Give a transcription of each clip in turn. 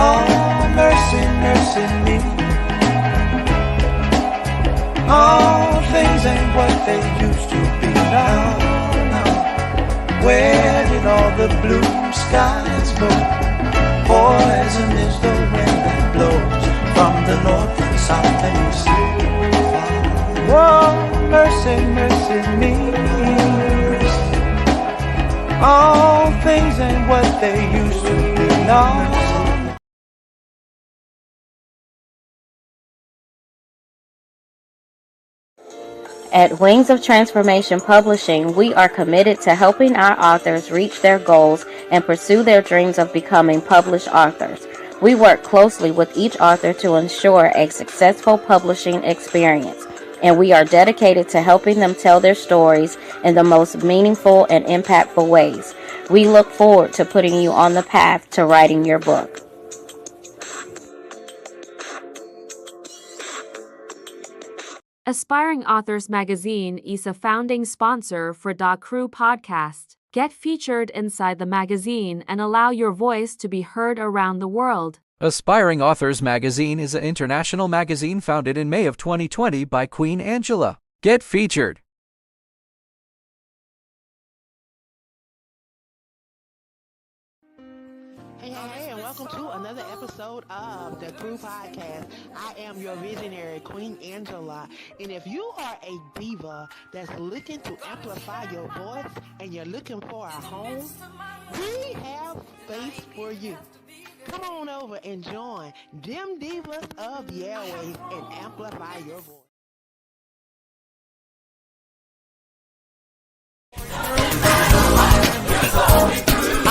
Oh, mercy, mercy me. All things ain't what they used to be now. Where did all the blue skies go? Poison is the wind that blows from the north and south and east. Oh, mercy, mercy me. All things ain't what they used to be now. At Wings of Transformation Publishing, we are committed to helping our authors reach their goals and pursue their dreams of becoming published authors. We work closely with each author to ensure a successful publishing experience, and we are dedicated to helping them tell their stories in the most meaningful and impactful ways. We look forward to putting you on the path to writing your book. Aspiring Authors Magazine is a founding sponsor for Da Crew podcast. Get featured inside the magazine and allow your voice to be heard around the world. Aspiring Authors Magazine is an international magazine founded in May of 2020 by Queen Angela. Get featured. Hey, and welcome to another episode of the Crew Podcast. I am your visionary, Queen Angela. And if you are a diva that's looking to amplify your voice and you're looking for a home, we have space for you. Come on over and join them divas of the airways and amplify your voice.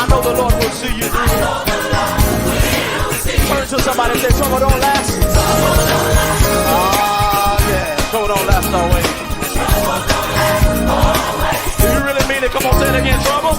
I know the Lord will see you through. Turn to somebody and say, trouble don't last. Yeah, trouble don't last always. Do you really mean it? Come on, say it again, trouble.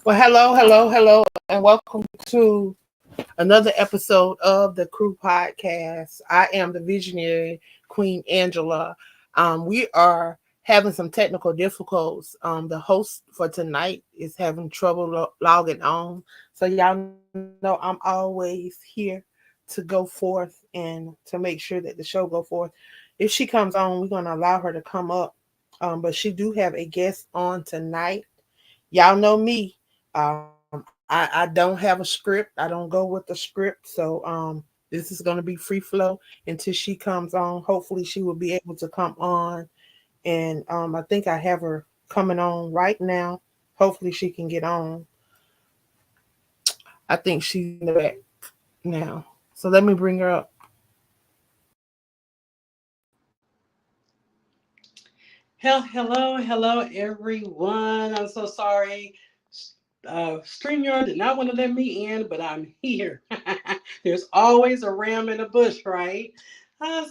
Well, hello, and welcome to another episode of the Crew Podcast. I am the visionary, Queen Angela. We are having some technical difficulties. The host for tonight is having trouble logging on. So y'all know I'm always here to go forth and to make sure that the show go forth. If she comes on, we're going to allow her to come up. But she do have a guest on tonight. Y'all know me. I don't have a script. I don't go with the script. So this is going to be free flow until she comes on. Hopefully she will be able to come on. And I think I have her coming on right now. Hopefully she can get on. I think she's in the back now. So let me bring her up. Hello, everyone. I'm so sorry. StreamYard did not want to let me in, but I'm here. There's always a ram in the bush, right?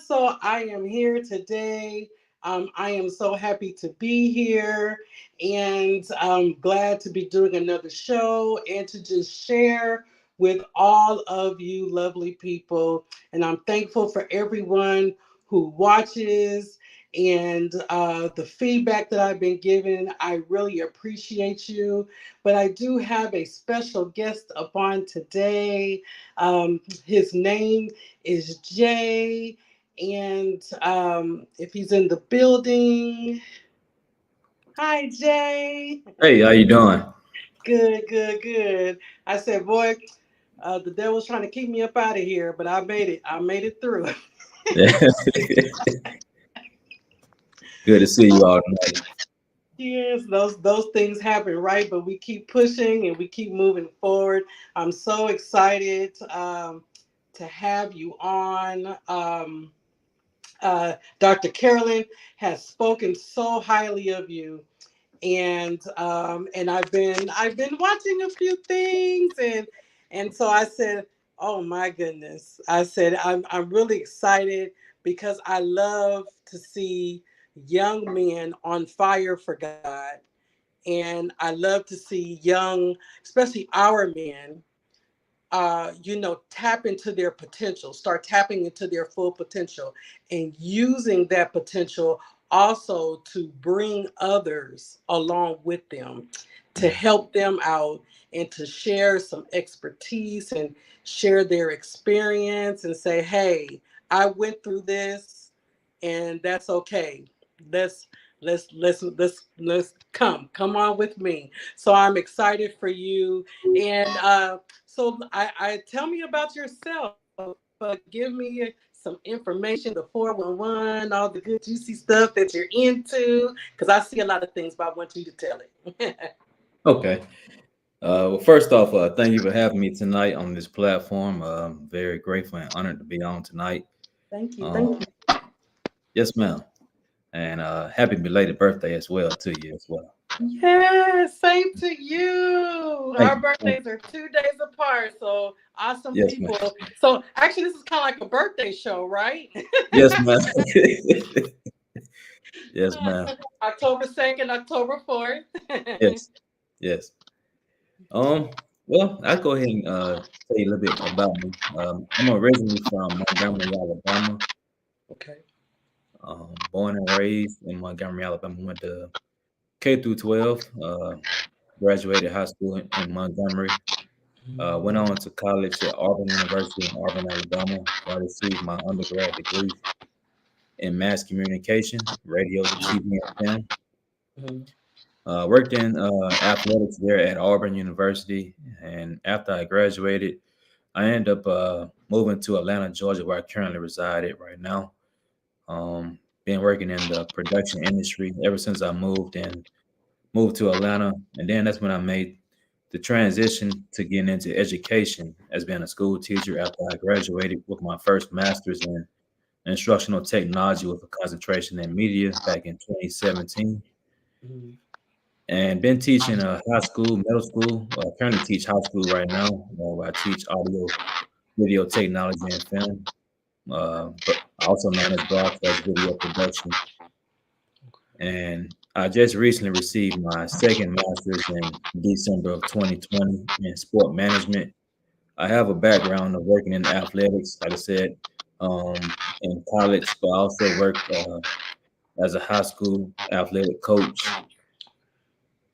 So I am here today. I am so happy to be here, and I'm glad to be doing another show and to just share with all of you lovely people. And I'm thankful for everyone who watches and the feedback that I've been given. I really appreciate you. But I do have a special guest upon today. His name is Jay. And if he's in the building, hi, Jay. Hey, how you doing? Good. I said, boy, the devil's trying to keep me up out of here, but I made it through. Good to see you all tonight. Yes, those things happen, right? But we keep pushing and we keep moving forward. I'm so excited to have you on. Dr. Carolyn has spoken so highly of you, and I've been watching a few things, and so I said, oh my goodness, I said I'm really excited because I love to see young men on fire for God, and I love to see young, especially our men, tap into their potential, start tapping into their full potential, and using that potential also to bring others along with them, to help them out and to share some expertise and share their experience and say, hey, I went through this and that's okay. Let's let's come on with me. So I'm excited for you. And so I tell me about yourself. Give me some information, the 411, all the good juicy stuff that you're into, because I see a lot of things, but I want you to tell it. Okay. Well, first off, thank you for having me tonight on this platform. Very grateful and honored to be on tonight. Thank you. Um, yes, ma'am. And happy belated birthday as well to you as well. Yeah, same to you. Thank Our you. Thank birthdays are 2 days apart, so awesome you. Yes, ma'am. people. So actually, this is kind of like a birthday show, right? Yes, ma'am. Yes, ma'am. October 2nd, October 4th. Yes. Yes. Well, I'll go ahead and tell you a little bit about me. I'm originally from Montgomery, Alabama. Okay. Born and raised in Montgomery, Alabama. Went to K through 12. Graduated high school in Montgomery. Went on to college at Auburn University in Auburn, Alabama, where I received my undergrad degree in mass communication, radio, TV, and film. Mhm. Worked in athletics there at Auburn University, and after I graduated, I ended up moving to Atlanta, Georgia, where I currently reside at right now. Been working in the production industry ever since I moved to Atlanta, and then that's when I made the transition to getting into education as being a school teacher after I graduated with my first master's in instructional technology with a concentration in media back in 2017. Mhm. And been teaching high school, middle school. Currently teach high school right now. Where I teach audio, video technology, and film. But also known as broadcast video production. And I just recently received my second master's in December of 2020 in sport management. I have a background of working in athletics, like I said, in college, but I also worked as a high school athletic coach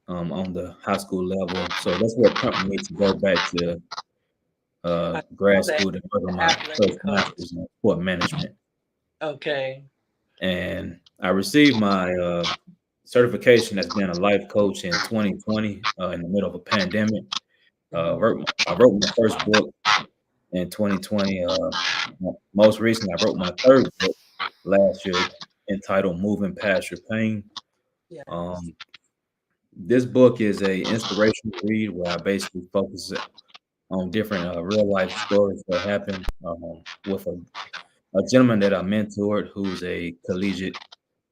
on the high school level. So that's what prompted me to go back to I grad know that school to work on my first athletic coach. master's in sport management. Okay. And I received my certification as being a life coach in 2020 in the middle of a pandemic. I wrote my first book in 2020. Most recently, I wrote my third book last year entitled "Moving Past Your Pain." Yes. This book is a inspirational read where I basically focus on different real life stories that happened with a gentleman that I mentored who's a collegiate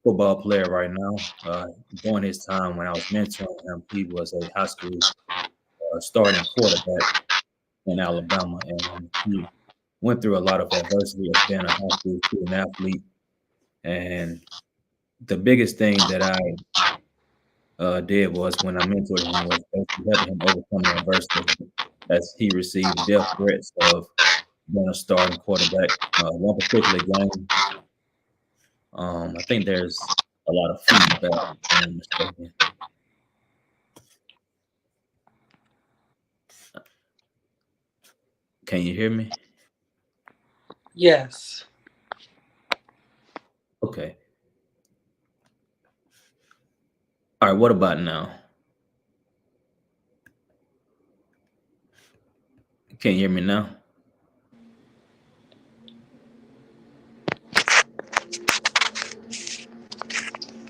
football player right now. During his time when I was mentoring him, he was a high school starting quarterback in Alabama, and he went through a lot of adversity as being a high school student athlete. And the biggest thing that I did was when I mentored him was basically helping him overcome the adversity as he received death threats of being a starting quarterback. One particular game, I think there's a lot of feedback, if I'm not mistaken. Can you hear me? Yes. Okay. All right. What about now? Can you hear me now?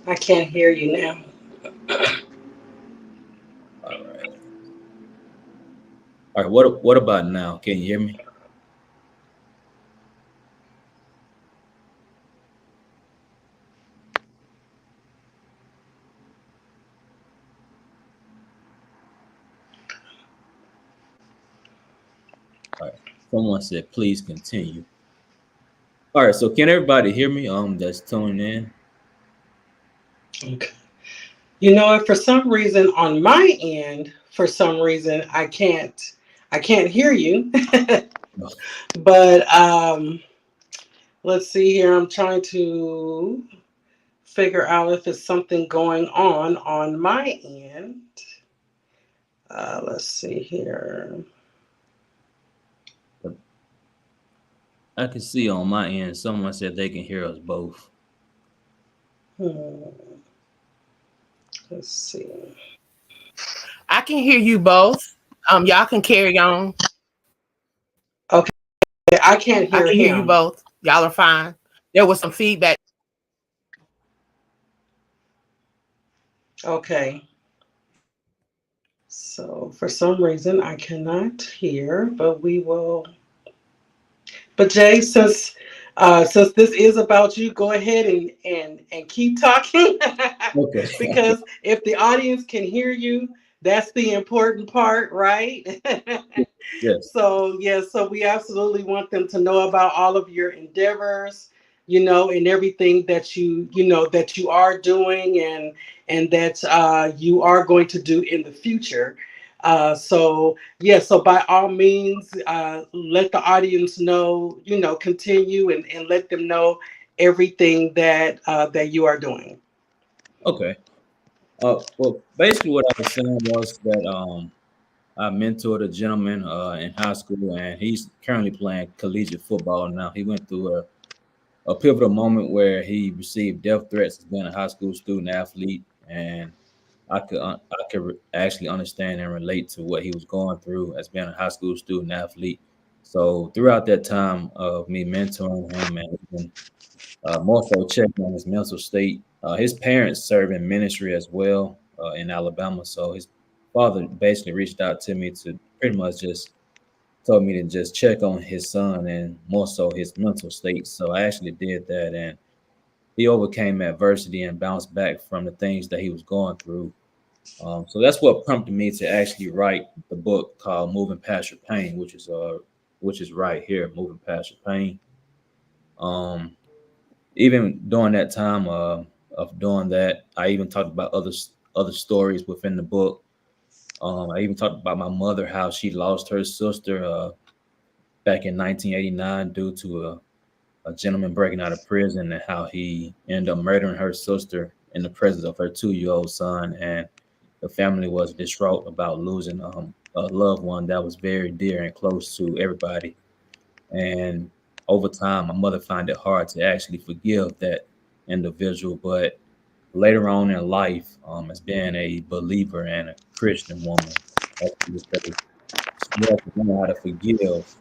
I can't hear you now. All right. All right. What about now? Can you hear me? All right. Someone said, please continue. All right. So can everybody hear me? That's tuning in. Okay. You know what? For some reason on my end, for some reason I can't hear you. But let's see here. I'm trying to figure out if it's something going on my end. Let's see here. I can see on my end, someone said they can hear us both. Let's see. I can hear you both. Y'all can carry on. Okay, I can't I hear can hear you him. both. Y'all are fine. There was some feedback. Okay. So for some reason I cannot hear, but we will. But Jay, since this is about you, go ahead and keep talking Okay. because if the audience can hear you, that's the important part, right? Yes. So yes, so we absolutely want them to know about all of your endeavors, and everything that that you are doing and that you are going to do in the future. So yeah, so by all means, let the audience know, continue and let them know everything that you are doing. Okay. Well, basically what I was saying was that I mentored a gentleman in high school, and he's currently playing collegiate football now. He went through a pivotal moment where he received death threats as being a high school student athlete, and I could actually understand and relate to what he was going through as being a high school student athlete. So throughout that time of me mentoring him and even, more so checking on his mental state, his parents serve in ministry as well in Alabama. So his father basically reached out to me to pretty much just told me to just check on his son and more so his mental state. So I actually did that, and he overcame adversity and bounced back from the things that he was going through. So that's what prompted me to actually write the book called "Moving Past Your Pain," which is right here, "Moving Past Your Pain." Um, Even during that time of doing that, I even talked about other stories within the book. I even talked about my mother, how she lost her sister back in 1989 due to a gentleman breaking out of prison, and how he ended up murdering her sister in the presence of her 2-year-old son. And the family was distraught about losing a loved one that was very dear and close to everybody. And over time, my mother found it hard to actually forgive that individual. But later on in life, as being a believer and a Christian woman, as she would say, she had to learn how to forgive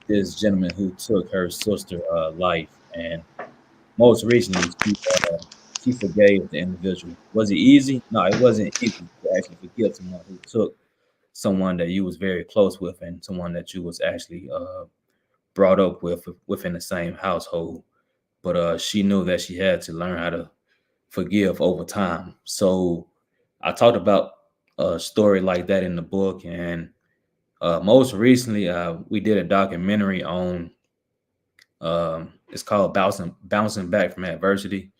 this gentleman who took her sister life. And most recently, she forgave the individual. Was it easy? No, it wasn't easy to actually forgive someone who took someone that you was very close with and someone that you was actually brought up with within the same household. But she knew that she had to learn how to forgive over time. So I talked about a story like that in the book, and most recently we did a documentary on it's called Bouncing Back from Adversity,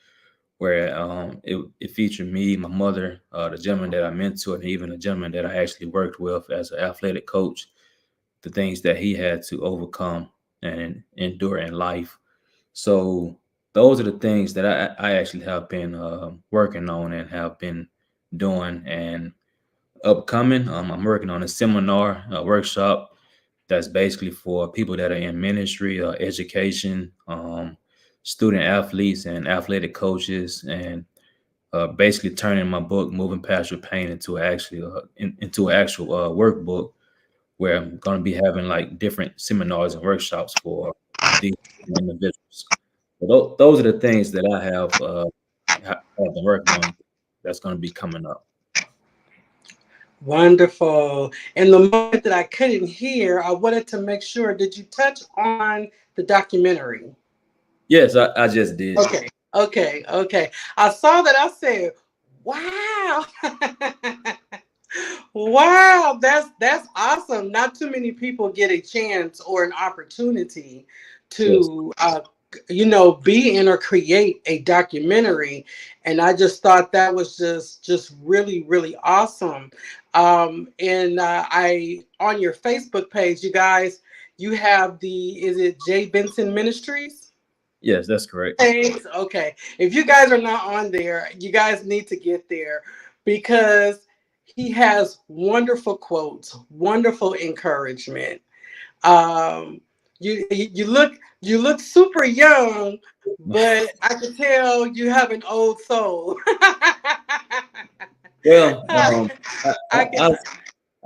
where it featured me, my mother, the gentleman that I mentored, and even the gentleman that I actually worked with as an athletic coach, the things that he had to overcome and endure in life. So those are the things that I actually have been working on and have been doing and upcoming. I'm working on a seminar, a workshop that's basically for people that are in ministry, education, student athletes, and athletic coaches, and basically turning my book "Moving Past Your Pain" into an actual workbook where I'm going to be having like different seminars and workshops for these individuals. So those are the things that I have been working on. That's going to be coming up. Wonderful. And the moment that I couldn't hear, I wanted to make sure, did you touch on the documentary? Yes, I just did. Okay, okay. I saw that. I said, wow. Wow, that's awesome. Not too many people get a chance or an opportunity Yes. to be in or create a documentary, and I just thought that was just really really awesome. And I on your Facebook page, you guys, you have the is it J Benson Ministries? Yes, that's correct. Thanks. Okay. If you guys are not on there, you guys need to get there because he has wonderful quotes, wonderful encouragement. Um, you look super young, but I can tell you have an old soul. Well, I, I I, can.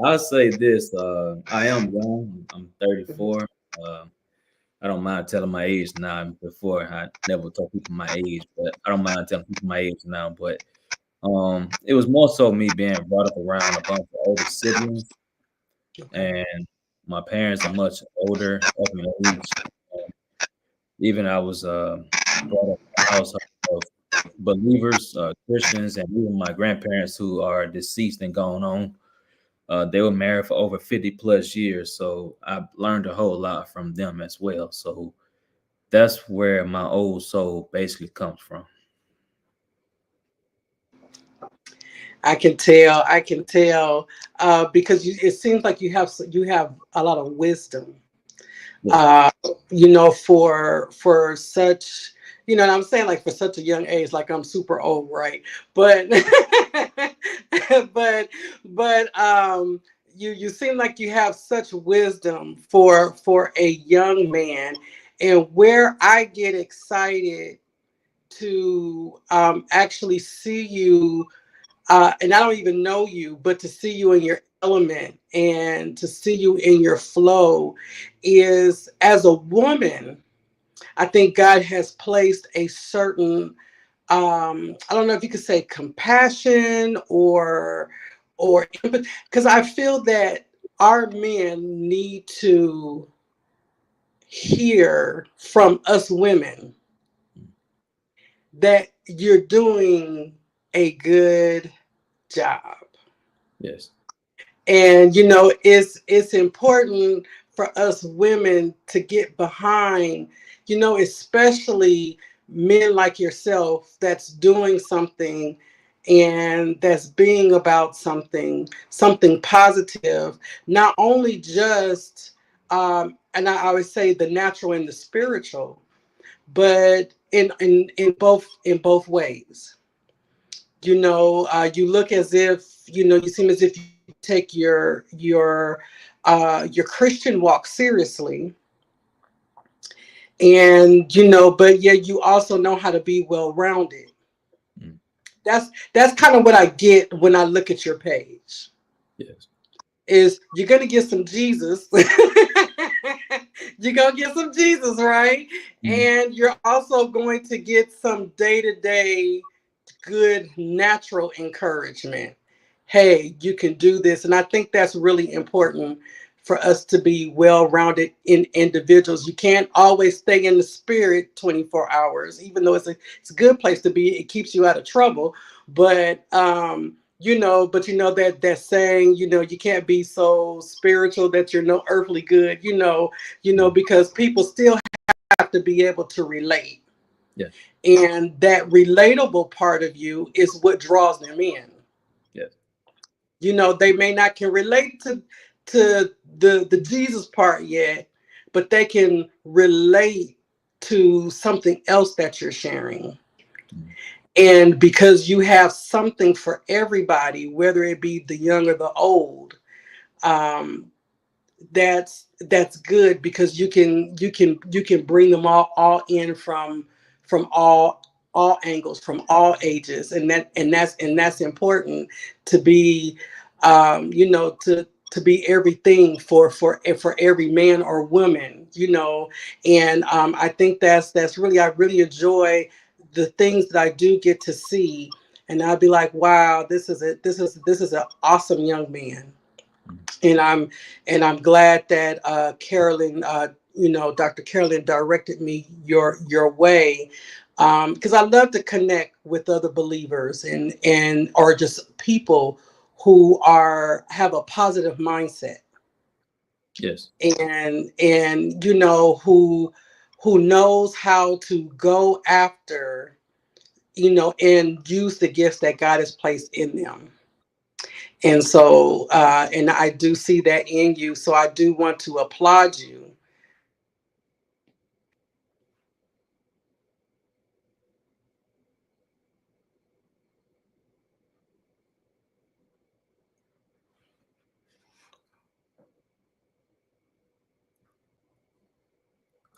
I'll say this. I am young. I'm 34. Uh, I don't mind telling my age now. Before, I never told people my age, but I don't mind telling people my age now. But it was more so me being brought up around a bunch of older siblings, Okay. and my parents are much older, up in age. And even I was brought up in a household of believers, Christians, and even my grandparents who are deceased and gone on. They were married for over 50 plus years, so I learned a whole lot from them as well. So that's where my old soul basically comes from. I can tell. I can tell because it seems like you have a lot of wisdom. Yes. uh for such, and I'm saying like for such a young age, like I'm super old, right? But but you seem like you have such wisdom for a young man. And where I get excited to actually see you, and I don't even know you, but to see you in your element and to see you in your flow is, as a woman, I think God has placed a certain, I don't know if you could say compassion or empathy, because I feel that our men need to hear from us women that you're doing a good job. Yes. And it's important for us women to get behind, especially men like yourself that's doing something and that's being about something positive, not only just and I always say the natural and the spiritual, but in both ways. You look as if, you seem as if you take your Christian walk seriously, and but yeah, you also know how to be well rounded. Mm. That's kind of what I get when I look at your page. Yes. Is you're gonna get some Jesus. You're gonna get some Jesus, right? Mm. And you're also going to get some day-to-day good natural encouragement. Hey, you can do this. And I think that's really important for us to be well-rounded in individuals. You can't always stay in the spirit 24 hours, even though it's a good place to be. It keeps you out of trouble. But that saying, you can't be so spiritual that you're no earthly good, Mm. because people still have to be able to relate. Yeah. And that relatable part of you is what draws them in. Yes. They may not can relate to the Jesus part yet, but they can relate to something else that you're sharing. Mm. And because you have something for everybody, whether it be the young or the old, um, that's good, because you can bring them all in from all angles, from all ages, and that's important to be, to be everything for every man or woman, and I think that's really, I really enjoy the things that I do get to see, and I'd be like, wow, this is an awesome young man. Mm. And I'm glad that Carolyn, Dr. Carolyn directed me your way, because I love to connect with other believers and or just people who are have a positive mindset, Yes. and who knows how to go after, and use the gifts that God has placed in them. And so, and I do see that in you. So I do want to applaud you.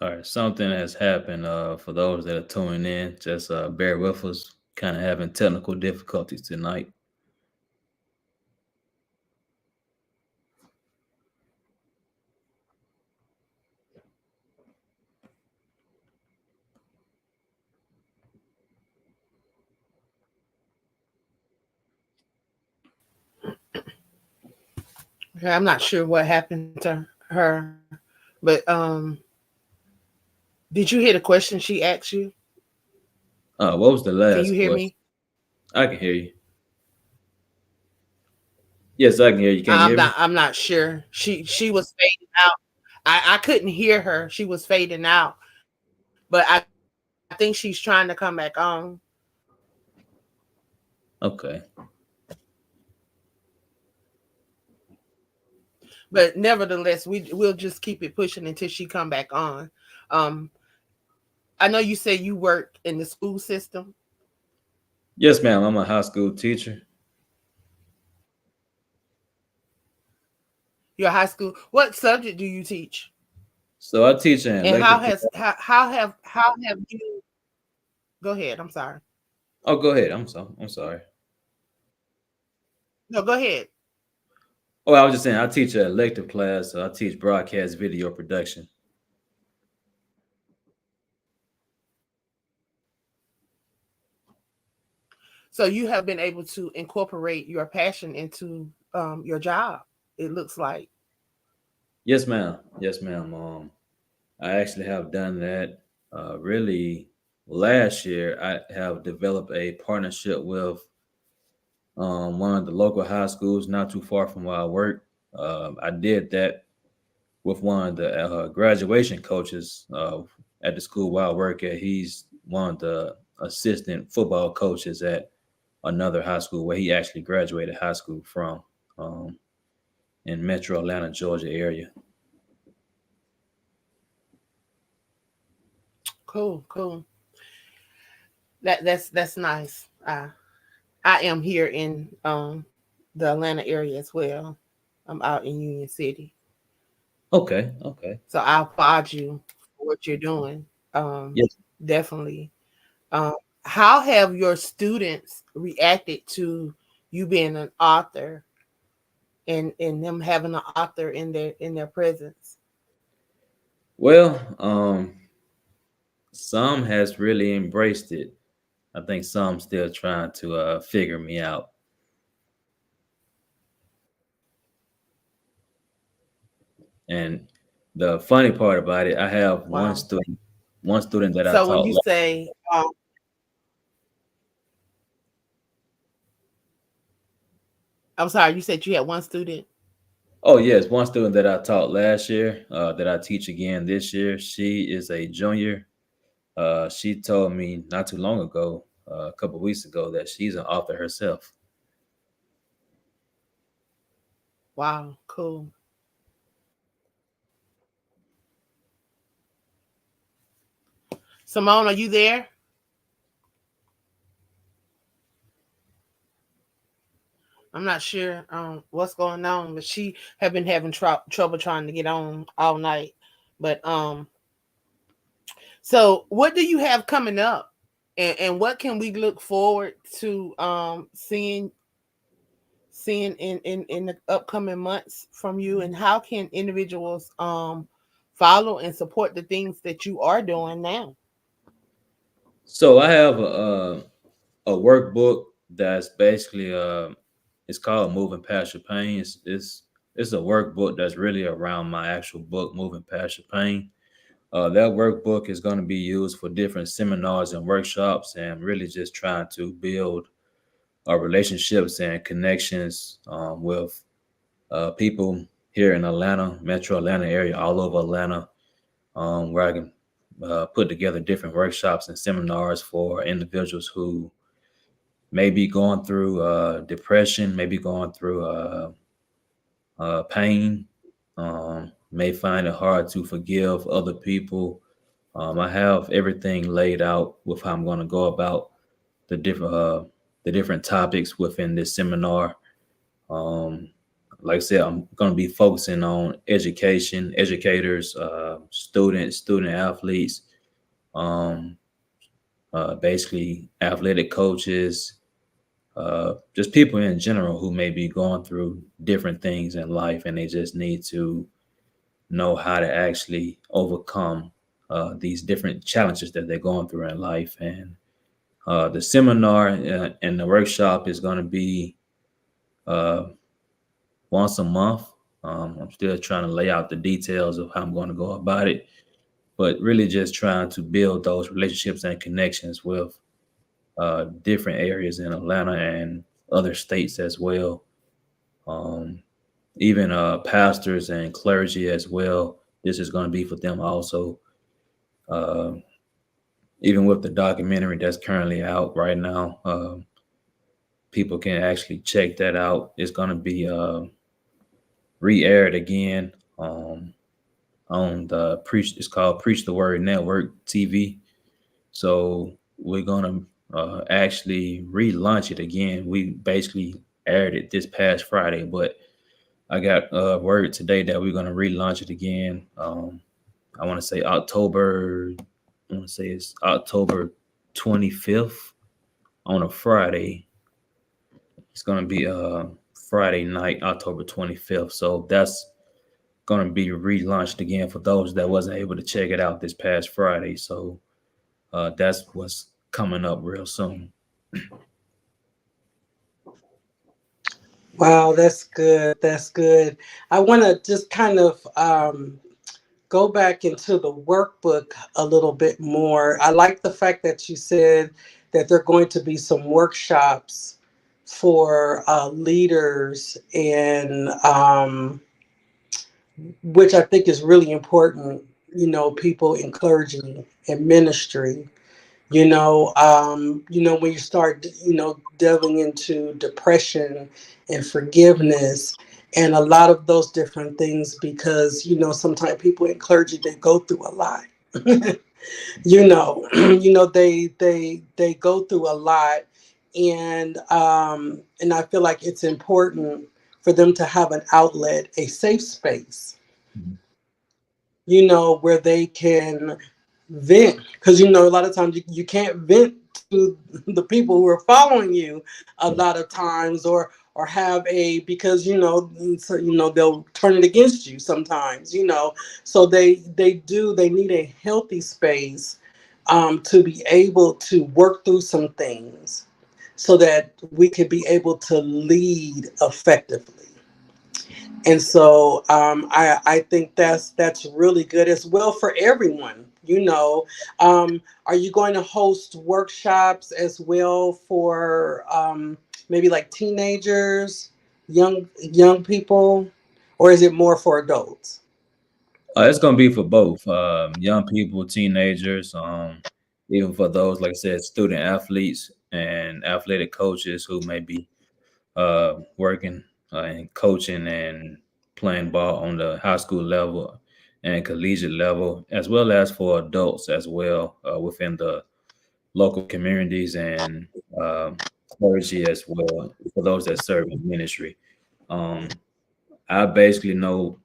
All right, something has happened. For those that are tuning in, just bear with us. Kind of having technical difficulties tonight. Okay, I'm not sure what happened to her, but did you hear the question she asked you? What was the Can you last hear question? me? I can hear you. Yes, I can hear you. Can you hear me? I'm not sure. She was fading out. I couldn't hear her. She was fading out, but I think she's trying to come back on. Okay. But nevertheless, we'll just keep it pushing until she come back on. Um, I know you say you work in the school system. Yes, ma'am. I'm a high school teacher. You're a high school. What subject do you teach? So I teach an And elective. how have you? Go ahead. I'm sorry. Oh, go ahead. I'm sorry. No, go ahead. Oh, I was just saying I teach an elective class. So I teach broadcast video production. So you have been able to incorporate your passion into your job. It looks like. Yes, ma'am. Yes, ma'am. I actually have done that. Really, last year I have developed a partnership with one of the local high schools not too far from where I work. I did that with one of the graduation coaches at the school where I work at. He's one of the assistant football coaches at another high school where he actually graduated high school from, um, in Metro Atlanta, Georgia area. Cool, cool. That's nice. I am here in the Atlanta area as well. I'm out in Union City. Okay, okay. So I applaud you for what you're doing. Um, Yes. Definitely. Um, how have your students reacted to you being an author and them having an author in their presence? Well, some has really embraced it. I think some still trying to figure me out. And the funny part about it, I have Wow. one student that I So when taught. you say, I'm sorry, you said you had one student. Oh yes, one student that I taught last year, that I teach again this year. She is a junior. She told me not too long ago, a couple of weeks ago, that she's an author herself. Wow, cool. Simone, are you there? I'm not sure what's going on, but she have been having trouble trying to get on all night. But so what do you have coming up, and what can we look forward to seeing in the upcoming months from you, and how can individuals follow and support the things that you are doing now? So I have a workbook that's basically it's called Moving Past Your Pain. It's a workbook that's really around my actual book, Moving Past Your Pain. That workbook is going to be used for different seminars and workshops, and really just trying to build relationships and connections with people here in Atlanta, Metro Atlanta area, all over Atlanta, where I can put together different workshops and seminars for individuals who may be going through depression, maybe going through pain, may find it hard to forgive other people. I have everything laid out with how I'm going to go about the different topics within this seminar. Um, like I said, I'm going to be focusing on education, educators, students, student athletes, um, basically athletic coaches, just people in general who may be going through different things in life and they just need to know how to actually overcome these different challenges that they're going through in life. And the seminar and the workshop is going to be uh, once a month. I'm still trying to lay out the details of how I'm going to go about it, but really just trying to build those relationships and connections with different areas in Atlanta and other states as well. Um, Even pastors and clergy as well. This is going to be for them also. Uh, Even with the documentary that's currently out right now, people can actually check that out. It's going to be re-aired again on the Preach. It's called Preach the Word Network TV. So we're gonna actually relaunch it again. We basically aired it this past Friday, but I got word today that we're gonna relaunch it again. I want to say October. I want to say it's October 25th on a Friday. It's gonna be Friday night, October 25th. So that's gonna be relaunched again for those that wasn't able to check it out this past Friday. So that's what's coming up real soon. Wow, that's good. That's good. I want to just kind of go back into the workbook a little bit more. I like the fact that you said that there are going to be some workshops for leaders, and which I think is really important. People in clergy and ministry. When you start, delving into depression and forgiveness and a lot of those different things, because, sometimes people in clergy, they go through a lot. They go through a lot, and I feel like it's important for them to have an outlet, a safe space, where they can vent, because a lot of times you can't vent to the people who are following you a lot of times, or have a, because they'll turn it against you sometimes, so they need a healthy space to be able to work through some things so that we can be able to lead effectively. And so I think that's really good as well for everyone. Are you going to host workshops as well for maybe like teenagers, young people, or is it more for adults? It's gonna be for both young people, teenagers, even for those, like I said, student athletes and athletic coaches who may be working and coaching and playing ball on the high school level and collegiate level, as well as for adults as well within the local communities and uh, clergy as well for those that serve in ministry. Um, I basically know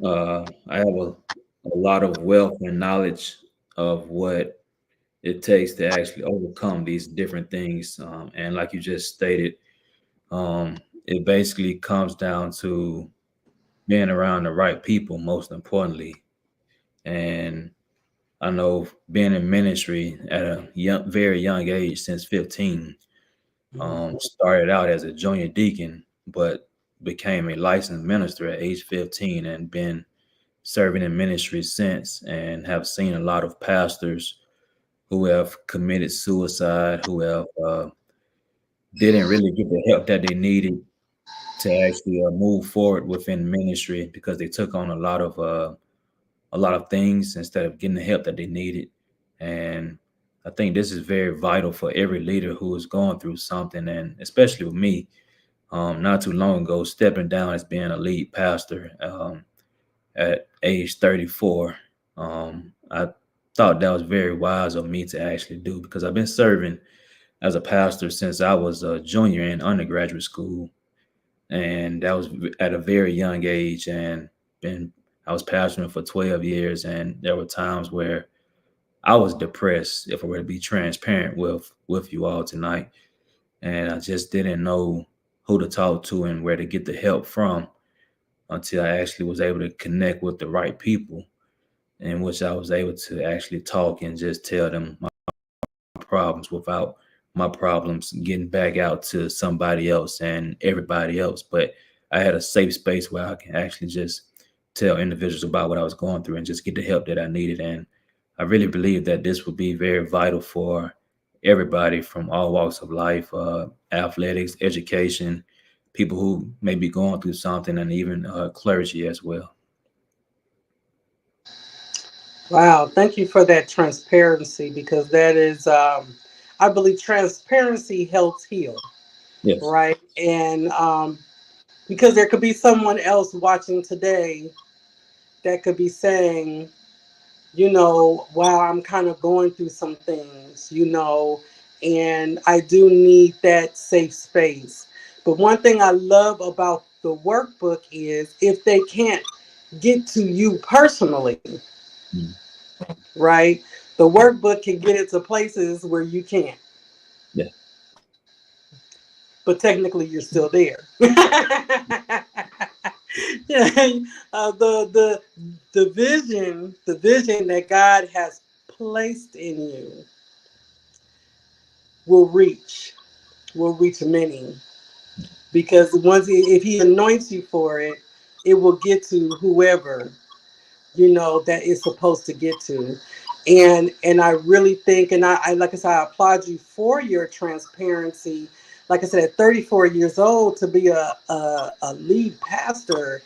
I have a lot of wealth and knowledge of what it takes to actually overcome these different things. And like you just stated, it basically comes down to being around the right people, most importantly. And I know being in ministry at a very young age, since 15, started out as a junior deacon, but became a licensed minister at age 15 and been serving in ministry since, and have seen a lot of pastors who have committed suicide, who have didn't really get the help that they needed to actually move forward within ministry because they took on a lot of things instead of getting the help that they needed. And I think this is very vital for every leader who is going through something, and especially with me. Not too long ago, stepping down as being a lead pastor at age 34, I thought that was very wise of me to actually do because I've been serving as a pastor since I was a junior in undergraduate school, and that was at a very young age. And been I was pastoring for 12 years, and there were times where I was depressed, if I were to be transparent with you all tonight, and I just didn't know who to talk to and where to get the help from until I actually was able to connect with the right people, in which I was able to actually talk and just tell them my problems without my problems getting back out to somebody else and everybody else. But I had a safe space where I can actually just tell individuals about what I was going through and just get the help that I needed. And I really believe that this would be very vital for everybody from all walks of life, athletics, education, people who may be going through something, and even clergy as well. Wow, thank you for that transparency because that is, I believe transparency helps heal, Yes. right? And because there could be someone else watching today that could be saying, wow, I'm kind of going through some things, and I do need that safe space. But one thing I love about the workbook is if they can't get to you personally, Mm. right? The workbook can get it to places where you can't, Yeah. but technically you're still there. Yeah, the vision that God has placed in you will reach will reach many, because if he anoints you for it, it will get to whoever that is supposed to get to. And I really think, and I like I said, I applaud you for your transparency. Like I said, at 34 years old to be a lead pastor,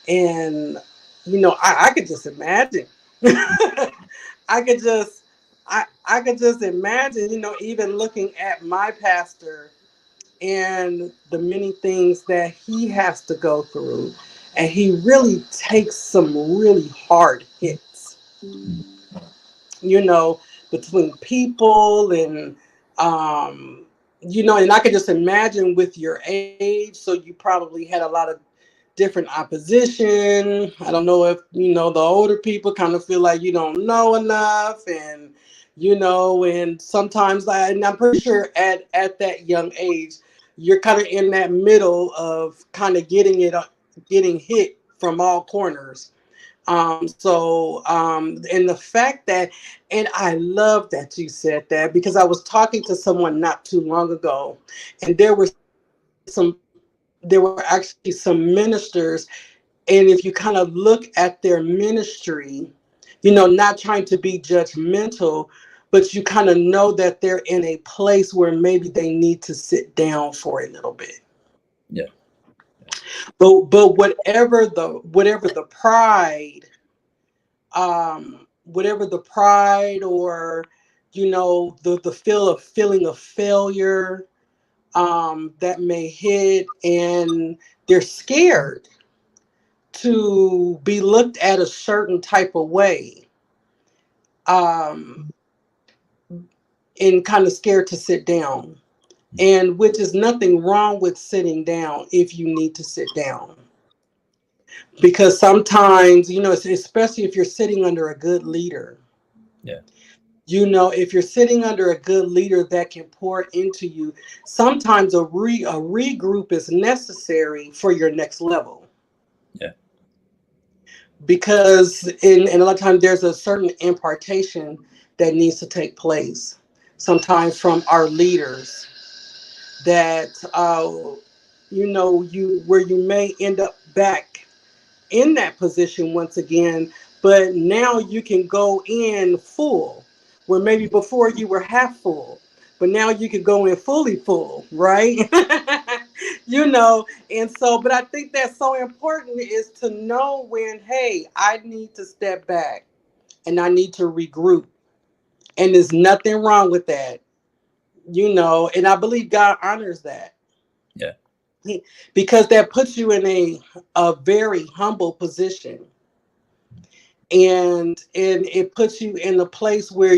and I could just imagine. I could just I could just imagine, even looking at my pastor and the many things that he has to go through. And he really takes some really hard hits, Mm. you know, between people um, and I could just imagine with your age. So you probably had a lot of different opposition. I don't know if, the older people kind of feel like you don't know enough. And sometimes, and I'm pretty sure at that young age, you're kind of in that middle of kind of getting hit from all corners. And the fact that, and I love that you said that, because I was talking to someone not too long ago, and some, there were actually some ministers, and if you kind of look at their ministry, not trying to be judgmental, but you kind of know that they're in a place where maybe they need to sit down for a little bit. Yeah. But whatever the pride, or the feeling of failure that may hit, and they're scared to be looked at a certain type of way, um, and kind of scared to sit down. And which is nothing wrong with sitting down if you need to sit down. Because sometimes, especially if you're sitting under a good leader, Yeah. if you're sitting under a good leader that can pour into you, sometimes a regroup is necessary for your next level. Yeah. Because in a lot of times there's a certain impartation that needs to take place, sometimes from our leaders, that you where you may end up back in that position once again, but now you can go in full, where maybe before you were half full. but now you could go in fully full, right? And so, but I think that's so important is to know when, hey, I need to step back and I need to regroup. And there's nothing wrong with that, and I believe God honors that. Yeah. Because that puts you in a very humble position, and it puts you in a place where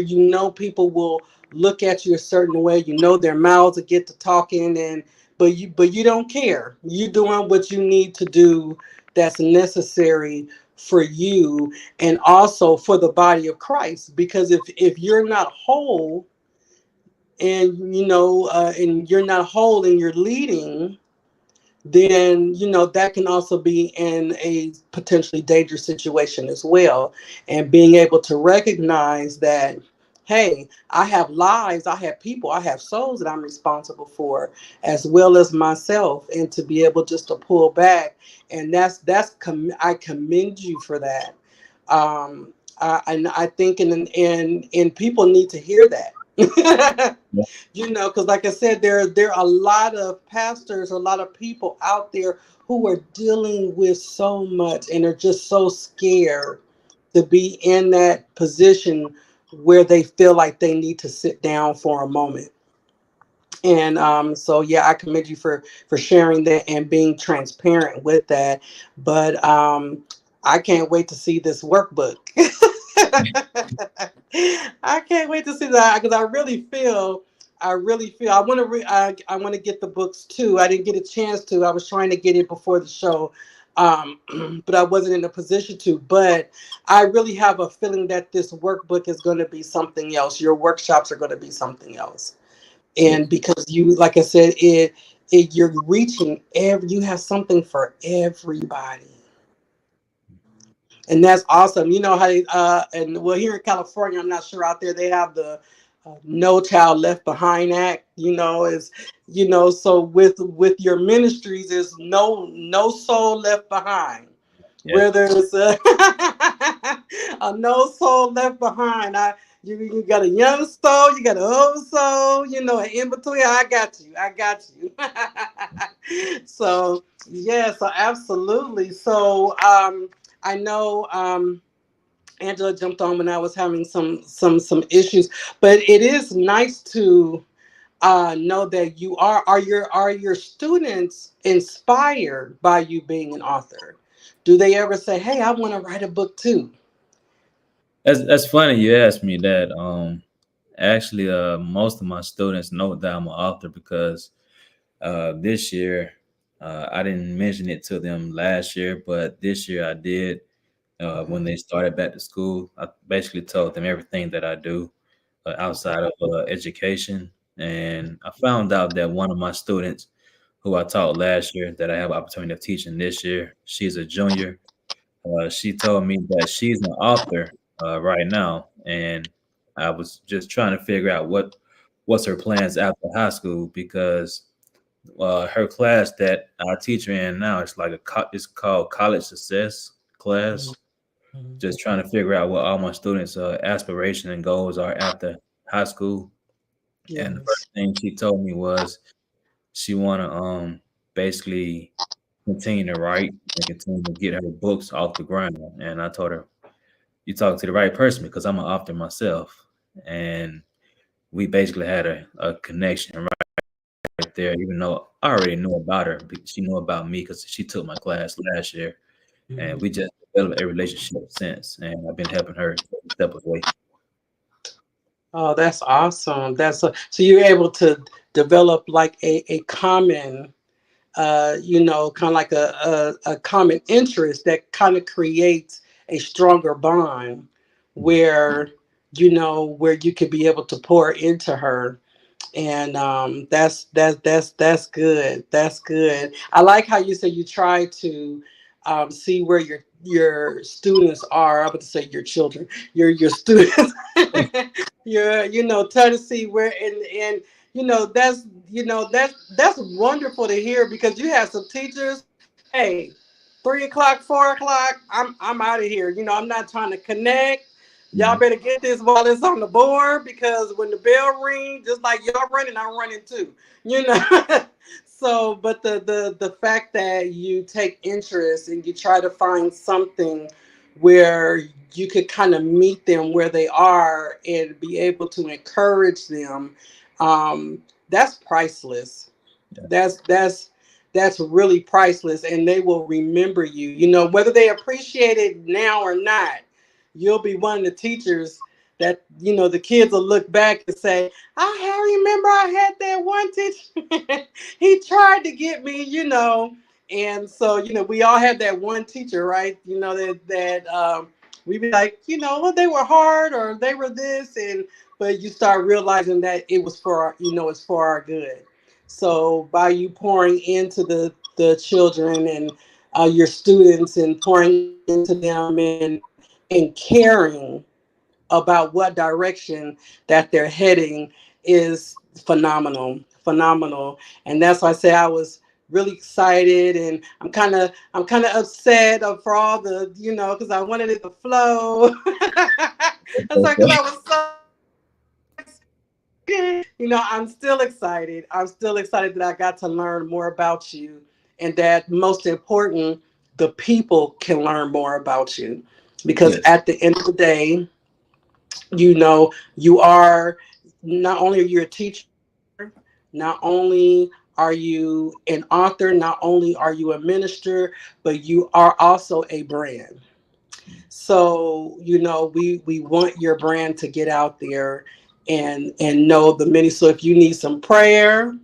people will look at you a certain way. Their mouths will get to talking, and but you don't care. You doing what you need to do that's necessary for you and also for the body of Christ. Because if you're not whole, and you're not whole and you're leading, then that can also be in a potentially dangerous situation as well. And being able to recognize that, hey, I have lives, I have people, I have souls that I'm responsible for, as well as myself, and to be able just to pull back. And I commend you for that. And I think and people need to hear that. Yeah. Because like I said, there are a lot of pastors, a lot of people out there who are dealing with so much and are just so scared to be in that position where they feel like they need to sit down for a moment. And so yeah, I commend you for sharing that and being transparent with that. But I can't wait to see this workbook. I can't wait to see that because I want to I want to get the books too. I didn't get a chance to. I was trying to get it before the show, but I wasn't in a position to. But I really have a feeling that this workbook is going to be something else. Your workshops are going to be something else, Yes. and because you, like I said, you're reaching you have something for everybody. And that's awesome. You know how they and well, here in California, I'm not sure out there they have the No Child Left Behind Act. Is so with your ministries is no soul left behind. Yes. Where there's a no soul left behind. You got a young soul, you got an old soul, an in between. I got you. I got you. So yeah, so absolutely. So I know Angela jumped on when I was having some issues, but it is nice to know that are your students inspired by you being an author? Do they ever say, "Hey, I want to write a book too"? That's funny you asked me that. Actually, most of my students know that I'm an author because this year, I didn't mention it to them last year, but this year I did. When they started back to school, I basically told them everything that I do outside of education. And I found out that one of my students who I taught last year that I have opportunity of teaching this year, she's a junior. She told me that she's an author right now, and I was just trying to figure out what's her plans after high school because her class that I teach her in now is like it's called college success class. Mhm. Just trying to figure out what all my students' aspiration and goals are after high school. And the Yes. first thing she told me was she want to basically continue to write and continue to get her books off the ground. And I told her, you talk to the right person because I'm an author myself. And we basically had a connection right there, even though I already knew about her. But she knew about me because she took my class last year. And Mhm. we just developed a relationship since. And I've been helping her step away. Oh, that's awesome. So you're able to develop like a common kind of like a common interest that kind of creates a stronger bond where where you could be able to pour into her. And that's good. That's good. I like how you say you try to see where your students are. I'm about to say your children, your students. Try to see where and that's wonderful to hear because you have some teachers. Hey, 3 o'clock, 4 o'clock. I'm out of here. I'm not trying to connect. Y'all Mhm. better get this while it's on the board because when the bell rings, just like y'all running, I'm running too. You know. So, but the fact that you take interest and you try to find something where you could kind of meet them where they are and be able to encourage them, that's priceless. That's really priceless, and they will remember you. You know, whether they appreciate it now or not, you'll be one of the teachers that the kids will look back and say, I remember I had that one teacher. He tried to get me, and so we all had that one teacher, right? That we be like, well, they were hard or they were this, and but you start realizing that it was for it's for our good. So by you pouring into the children and your students and pouring into them and caring about what direction that they're heading is phenomenal. And that's why I say I was really excited, and I'm kind of upset for all the because I wanted it to flow. That's like because I was so I'm still excited. I'm still excited that I got to learn more about you, and that most important, the people can learn more about you. Because Yes. at the end of the day, you are not only are you a teacher, not only are you an author, not only are you a minister, but you are also a brand. So, we want your brand to get out there and know the many. So if you need some prayer,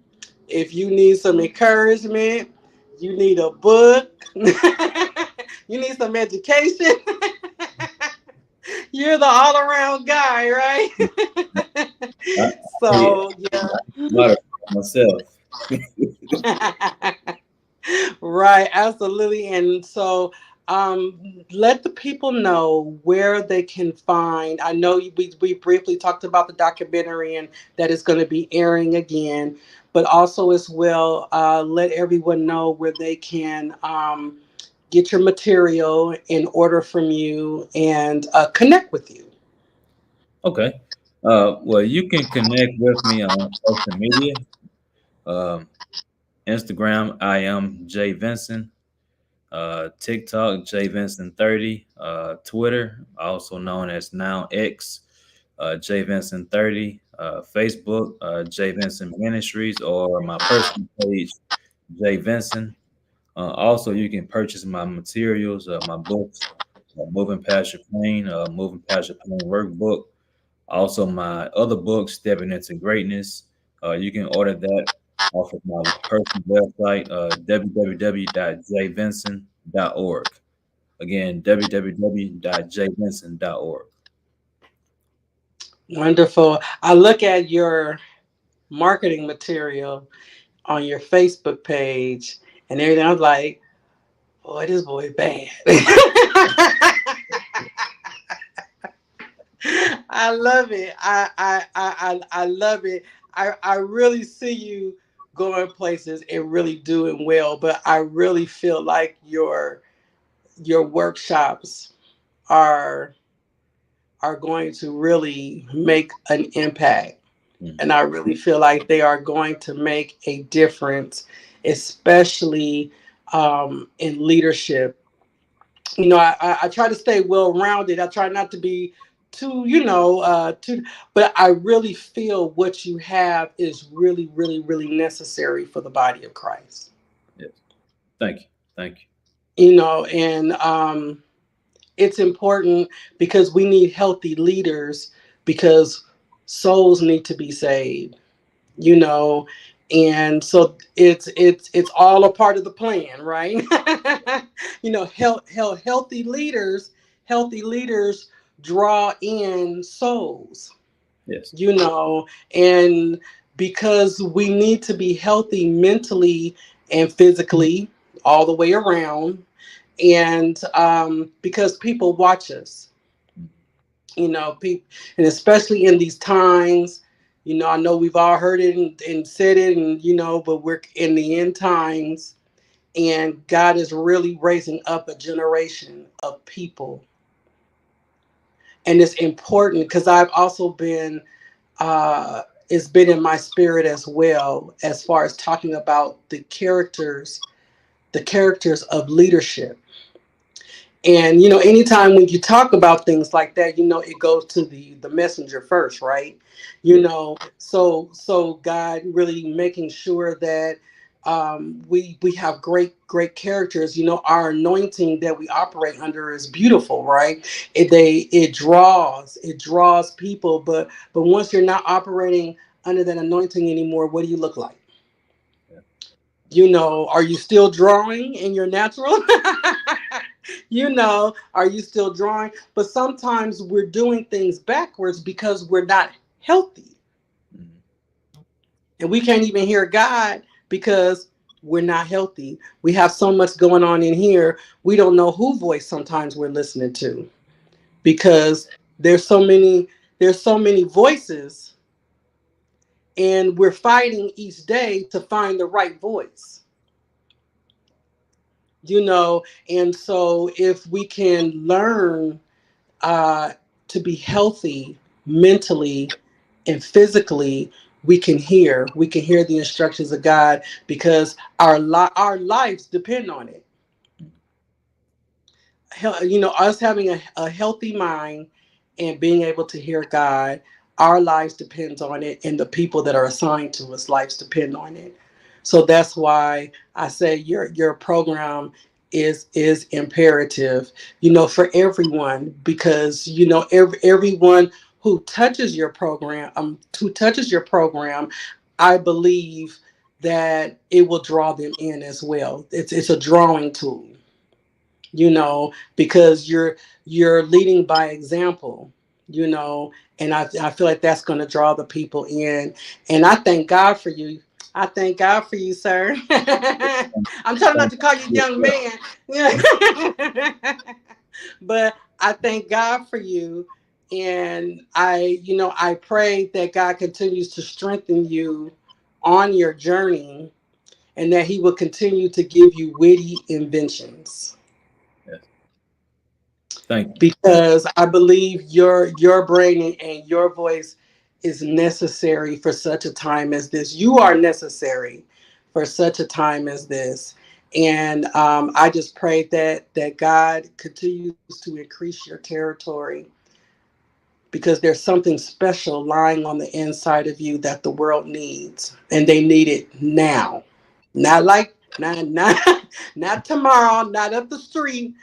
if you need some encouragement, you need a book, you need some education, you're the all around guy, right? I, hey, So, yeah. a lot of myself. Right, absolutely. And so let the people know where they can find. I know we briefly talked about the documentary and that is going to be airing again, but also as well, let everyone know where they can get your material in order from you and connect with you. Okay. Well, you can connect with me on social media. Um, Instagram, I am J Vincent. TikTok, J Vincent 30. Twitter, also known as now X, J Vincent 30. Facebook, J Vincent Ministries, or my personal page, J Vincent. Also, you can purchase my materials, my books, Moving Past Your Pain, Moving Past Your Pain workbook. Also, my other book, Stepping Into Greatness. You can order that off of my personal website, www.jvincent.org. Again, www.jvincent.org. Wonderful. I look at your marketing material on your Facebook page and everything. I was like, boy, this boy bad. I love it. I love it. I really see you going places and really doing well. But I really feel like your workshops are are going to really make an impact. Mhm. And I really feel like they are going to make a difference, especially in leadership. I try to stay well rounded. I try not to be too, but I really feel what you have is really, really, really necessary for the body of Christ. Yes. Thank you. Thank you. And it's important because we need healthy leaders because souls need to be saved. you know and so it's all a part of the plan, right? Healthy leaders draw in souls, Yes. and because we need to be healthy mentally and physically all the way around, and because people watch us, people, and especially in these times, I know we've all heard it and said it, and but we're in the end times, and God is really raising up a generation of people, And it's important because I've also been, it's been in my spirit as well, as far as talking about the characters of leadership. And anytime when you talk about things like that, it goes to the messenger first, right? So God really making sure that we have great characters. Our anointing that we operate under is beautiful, right? It draws people, but once you're not operating under that anointing anymore, what do you look like? Are you still drawing in your natural? Are you still drawing? But sometimes we're doing things backwards because we're not healthy. And we can't even hear God because we're not healthy. We have so much going on in here. We don't know who voice sometimes we're listening to because there's so many voices, and we're fighting each day to find the right voice. And so if we can learn uh, to be healthy mentally and physically, we can hear the instructions of God, because our lives depend on it. Us having a healthy mind and being able to hear God, our lives depends on it, and the people that are assigned to us lives depend on it. So that's why I say your program is imperative, for everyone, because everyone who touches your program, I believe that it will draw them in as well. It's a drawing tool, because you're leading by example, you know, and I feel like that's going to draw the people in. And I thank God for you. I thank God for you, sir. I'm trying not Thank to call you you. young man. But I thank God for you. And I pray that God continues to strengthen you on your journey, and that he will continue to give you witty inventions, Yes. Thank you. because I believe your brain and your voice is necessary for such a time as this. You are necessary for such a time as this. And I just pray that God continues to increase your territory, because there's something special lying on the inside of you that the world needs, and they need it now. Not like not not tomorrow, not up the street,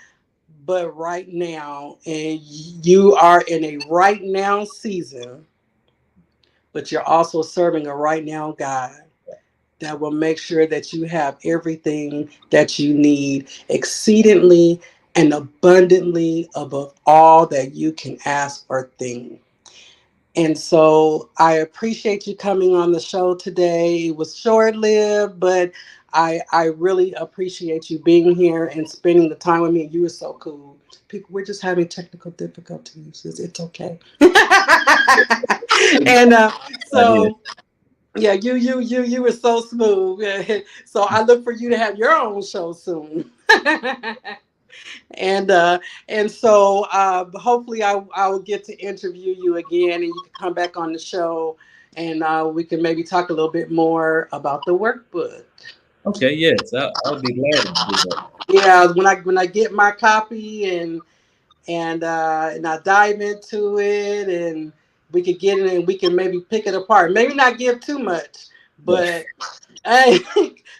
but right now. And you are in a right now season, but you're also serving a right now God that will make sure that you have everything that you need, exceedingly and abundantly above all that you can ask or think. And so I appreciate you coming on the show today. It was short lived, but I really appreciate you being here and spending the time with me. You were so cool. People, we're just having technical difficulties. It's okay. And I did. so yeah, you were so smooth. So I look for you to have your own show soon. and so hopefully I will get to interview you again, and you can come back on the show, and we can maybe talk a little bit more about the workbook. Okay, yes, I'll be glad to do that. Yeah, when I get my copy, and I dive into it, and we could get it, and we can maybe pick it apart. Maybe not give too much, Yeah. but hey,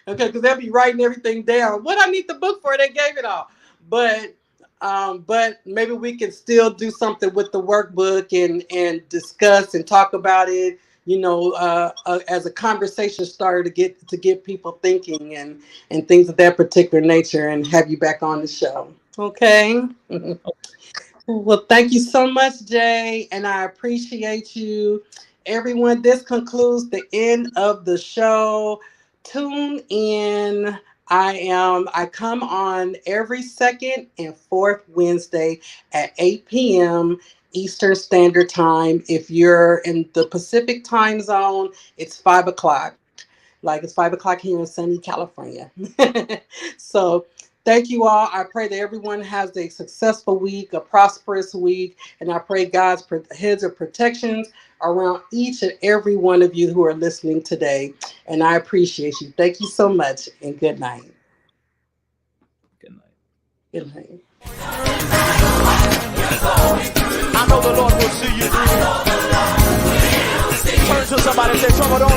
okay, because they'll be writing everything down. What I need the book for? They gave it all, but maybe we can still do something with the workbook, and discuss and talk about it. As a conversation starter, to get people thinking, and things of that particular nature, and have you back on the show. Okay. Well, thank you so much, Jay, and I appreciate you. Everyone, this concludes the end of the show. Tune in. I come on every second and fourth Wednesday at 8 p.m. Eastern Standard Time. If you're in the Pacific time zone, it's 5 o'clock. Like, it's 5 o'clock here in sunny California. So Thank you all. I pray that everyone has a successful week, a prosperous week, and I pray God's heads of protections around each and every one of you who are listening today. And I appreciate you. Thank you so much, and good night. Good night. Good night. I know the Lord will see you through. Turn to somebody and say, trouble don't